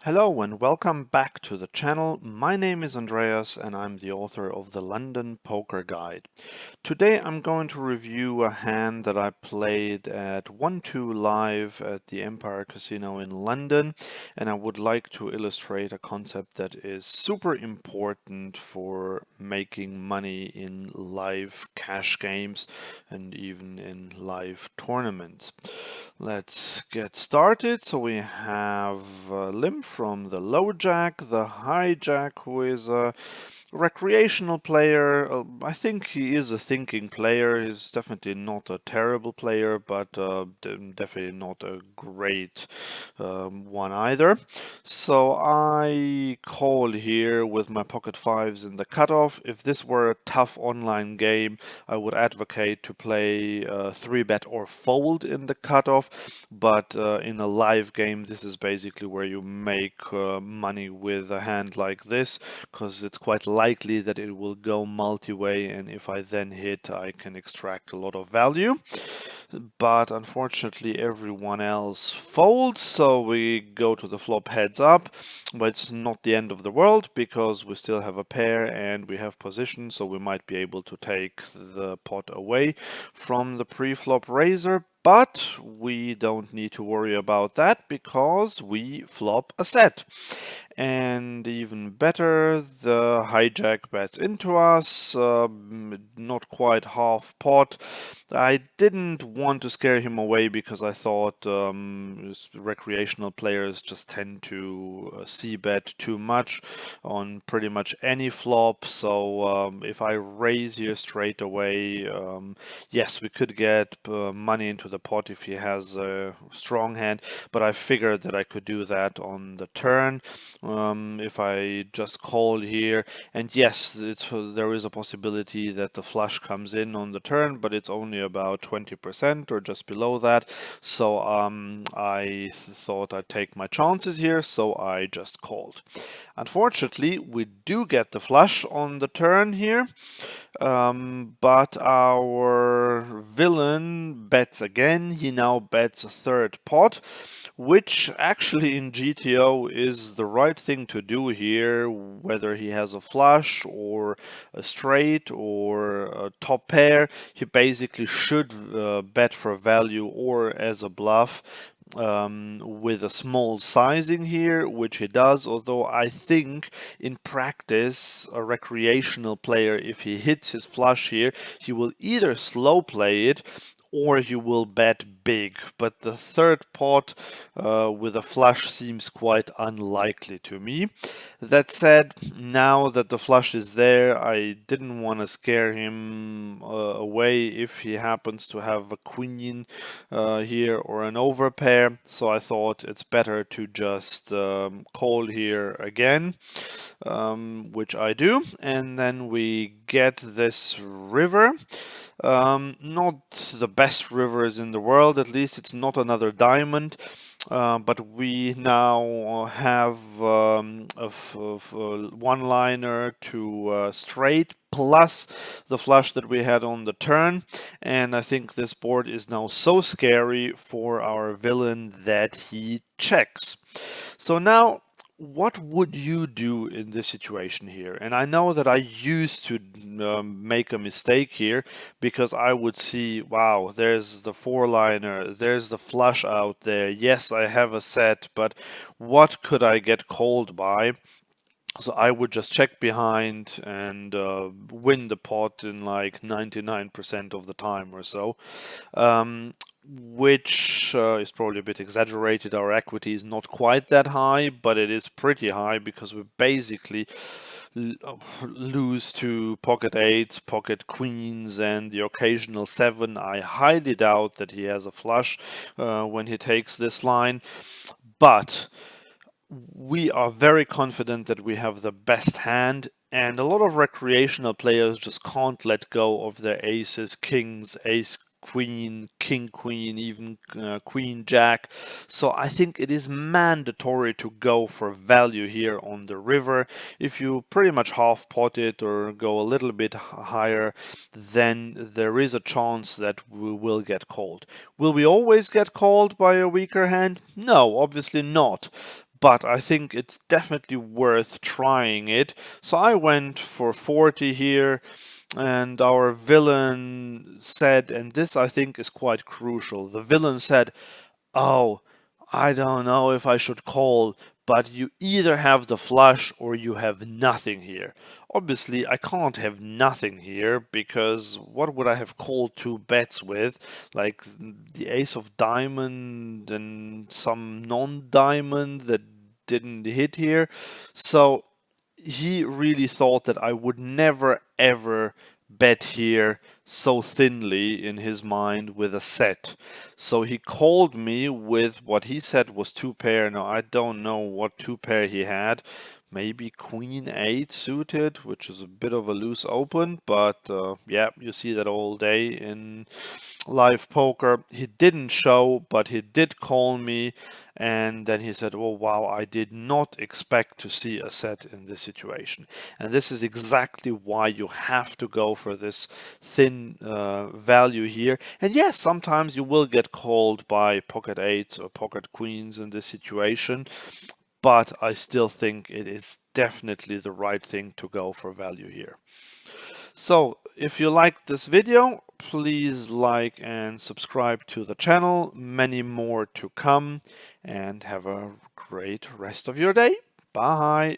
Hello and welcome back to the channel. My name is Andreas and I'm the author of the London Poker Guide. Today I'm going to review a hand that I played at 1-2 live at the Empire Casino in London, and I would like to illustrate a concept that is super important for making money in live cash games and even in live tournaments. Let's get started. So we have Lim from the low jack, the high jack, who is a recreational player. I think he is a thinking player. He's definitely not a terrible player, but definitely not a great one either. So I call here with my pocket fives in the cutoff. If this were a tough online game, I would advocate to play 3-bet or fold in the cutoff, but in a live game, this is basically where you make money with a hand like this, because it's quite likely that it will go multi-way, and if I then hit, I can extract a lot of value. But unfortunately everyone else folds, so we go to the flop heads up, but it's not the end of the world because we still have a pair and we have position, so we might be able to take the pot away from the pre-flop raiser. But we don't need to worry about that because we flop a set. And even better, the hijack bets into us, not quite half pot. I didn't want to scare him away because I thought recreational players just tend to c-bet too much on pretty much any flop. So if I raise here straight away, yes, we could get money into the pot if he has a strong hand, but I figured that I could do that on the turn. If I just call here, and yes, there is a possibility that the flush comes in on the turn, but it's only about 20% or just below that. So I thought I'd take my chances here, so I just called. Unfortunately, we do get the flush on the turn here, but our villain bets again. He now bets a third pot, which actually in GTO is the right thing to do here, whether he has a flush or a straight or a top pair. He basically should bet for value or as a bluff, with a small sizing here, which he does, although I think in practice a recreational player, if he hits his flush here, he will either slow play it or you will bet big. But the third pot with a flush seems quite unlikely to me. That said, now that the flush is there, I didn't want to scare him away if he happens to have a queen here or an overpair. So I thought it's better to just call here again, which I do. And then we get this river. Not the best rivers in the world, at least it's not another diamond. But we now have a one-liner to straight plus the flush that we had on the turn, and I think this board is now so scary for our villain that he checks. So now, what would you do in this situation here? And I know that I used to make a mistake here because I would see, wow, there's the four-liner, there's the flush out there. Yes, I have a set, but what could I get called by? So I would just check behind and win the pot in like 99% of the time or so. Which is probably a bit exaggerated. Our equity is not quite that high, but it is pretty high because we basically lose to pocket eights, pocket queens, and the occasional seven. I highly doubt that he has a flush when he takes this line, but we are very confident that we have the best hand, and a lot of recreational players just can't let go of their aces, kings, ace, queen, king, queen, even queen, jack. So I think it is mandatory to go for value here on the river. If you pretty much half pot it or go a little bit higher, then there is a chance that we will get called. Will we always get called by a weaker hand? No, obviously not. but I think it's definitely worth trying it. So I went for 40 here, and our villain said, and this I think is quite crucial, the villain said, "Oh, I don't know if I should call, but you either have the flush or you have nothing here." Obviously, I can't have nothing here, because what would I have called two bets with? Like the ace of diamond and some non-diamond that didn't hit here. So he really thought that I would never ever bet here so thinly in his mind with a set. So he called me with what he said was two pair. Now I don't know what two pair he had. Maybe queen 8 suited, which is a bit of a loose open, but yeah, you see that all day in live poker. He didn't show, but he did call me, and then he said, "Oh wow, I did not expect to see a set in this situation." And this is exactly why you have to go for this thin value here. And yes, sometimes you will get called by pocket eights or pocket queens in this situation, but I still think it is definitely the right thing to go for value here. So if you liked this video, please like and subscribe to the channel. Many more to come, and have a great rest of your day. Bye.